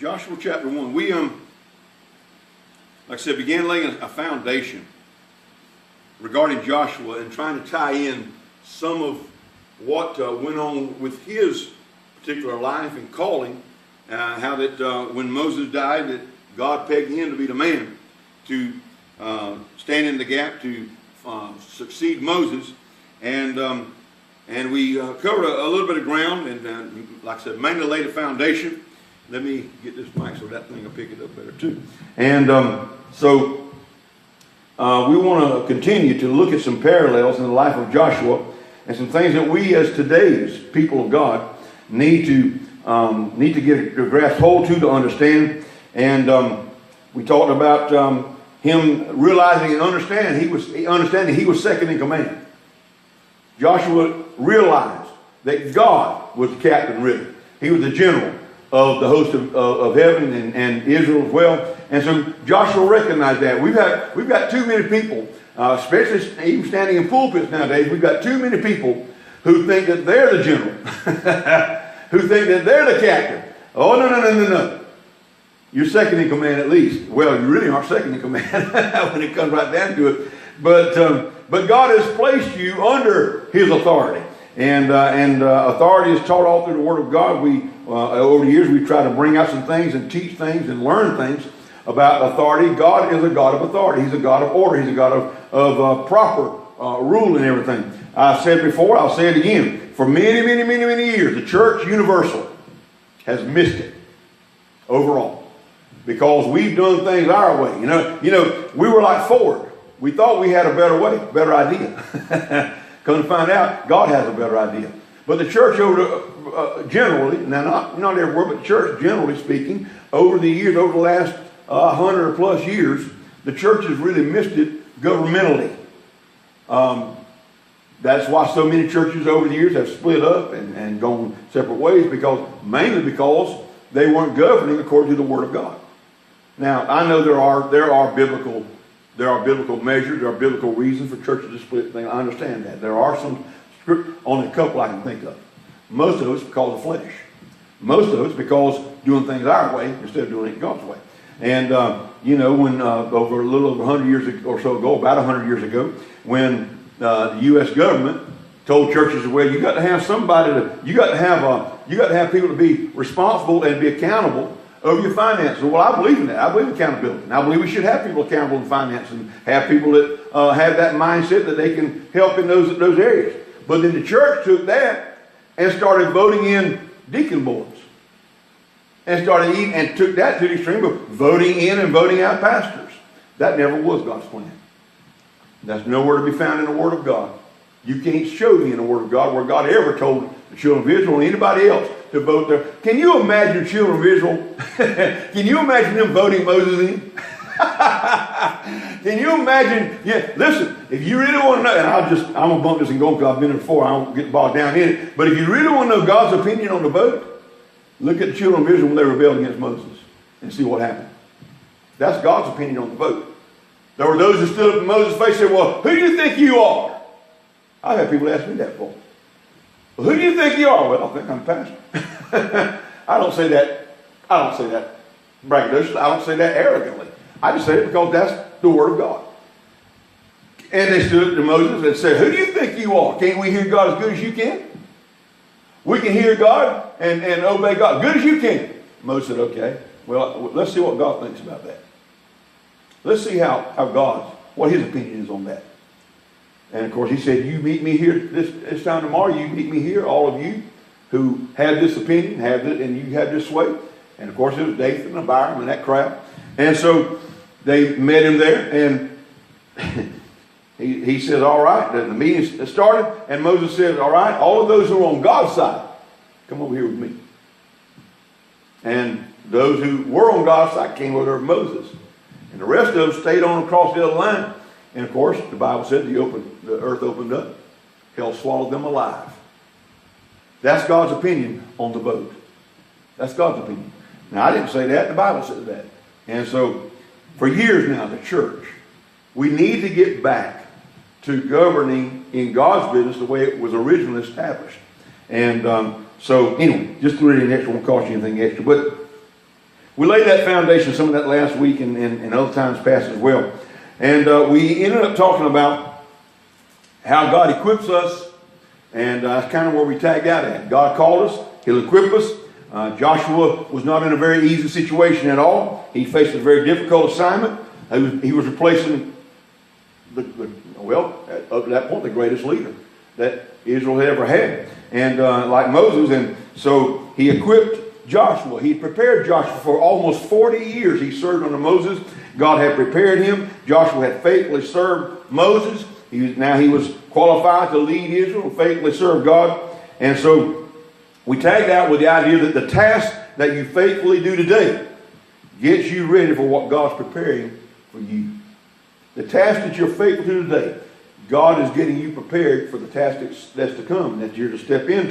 Joshua chapter 1. We, like I said, began laying a foundation regarding Joshua and trying to tie in some of what went on with his particular life and calling. How that when Moses died, that God pegged him to be the man to stand in the gap to succeed Moses. And we covered a little bit of ground, and like I said, mainly laid a foundation. Let me get this mic so that thing will pick it up better too. And so we want to continue to look at some parallels in the life of Joshua and some things that we as today's people of God need to get a grasp hold to understand. And we talked about him realizing and understanding he was second in command. Joshua realized that God was the captain really. He was the general of the host of heaven and Israel as well. And so Joshua recognized that. We've got too many people, especially even standing in pulpits nowadays, we've got too many people who think that they're the general, who think that they're the captain. Oh, no. You're second in command at least. Well, you really aren't second in command when it comes right down to it. But God has placed you under His authority. And authority is taught all through the Word of God. Over the years, we try to bring out some things and teach things and learn things about authority. God is a God of authority. He's a God of order. He's a God of proper rule and everything. I've said before, I'll say it again. For many years, the church universal has missed it overall because we've done things our way. You know, we were like Ford. We thought we had a better way, better idea. Come to find out, God has a better idea. But the church generally, now not everywhere, but the church generally speaking, over the years, over the last 100 or plus years, the church has really missed it governmentally. That's why so many churches over the years have split up and gone separate ways, mainly because they weren't governing according to the Word of God. Now, I know there are biblical measures, there are biblical reasons for churches to split things. I understand that. There are only a couple I can think of. Most of it's because of flesh. Most of it's because doing things our way instead of doing it God's way. And, when over a little over 100 years or so ago, about 100 years ago, when the U.S. government told churches, well, you got to have you got to have people to be responsible and be accountable over your finances. Well, I believe in that. I believe in accountability. And I believe we should have people accountable in finance and have people that have that mindset that they can help in those areas. But then the church took that and started voting in deacon boards. And took that to the extreme of voting in and voting out pastors. That never was God's plan. That's nowhere to be found in the Word of God. You can't show me in the Word of God where God ever told the children of Israel or anybody else to vote there. Can you imagine the children of Israel? Can you imagine them voting Moses in? Can you imagine? Yeah, listen, if you really want to know, and I'm going to bump this and go because I've been there before, I won't get bogged down in it. But if you really want to know God's opinion on the vote, look at the children of Israel when they rebelled against Moses and see what happened. That's God's opinion on the vote. There were those who stood up in Moses' face and said, well, who do you think you are? I've had people ask me that before. Well, who do you think you are? Well, I think I'm a pastor. I don't say that braggadocious. I don't say that arrogantly. I just say it because that's the Word of God. And they stood up to Moses and said, who do you think you are? Can't we hear God as good as you can? We can hear God and obey God good as you can. Moses said, okay, well, let's see what God thinks about that. Let's see what his opinion is on that. And of course he said, you meet me here this time tomorrow, you meet me here, all of you who have this opinion, and you have this way. And of course it was Dathan and Abiram and that crowd. And so they met him there, and he says, all right, the meeting started, and Moses says, all right, all of those who are on God's side, come over here with me. And those who were on God's side came over with Moses. And the rest of them stayed on across the other line. And of course, the Bible said the earth opened up. Hell swallowed them alive. That's God's opinion on the vote. That's God's opinion. Now, I didn't say that. The Bible said that. And so, for years now, the church, we need to get back to governing in God's business the way it was originally established. And so, anyway, just to read an extra won't cost you anything extra. But we laid that foundation, some of that last week and other times past as well. And we ended up talking about how God equips us, and that's kind of where we tagged out at. God called us, He'll equip us. Joshua was not in a very easy situation at all. He faced a very difficult assignment. He was replacing, up to that point, the greatest leader that Israel had ever had. And like Moses, and so he equipped Joshua. He prepared Joshua for almost 40 years. He served under Moses. God had prepared him. Joshua had faithfully served Moses. Now he was qualified to lead Israel and faithfully serve God. And so we tagged out with the idea that the task that you faithfully do today gets you ready for what God's preparing for you. The task that you're faithful to today, God is getting you prepared for the task that's to come, that you're to step into.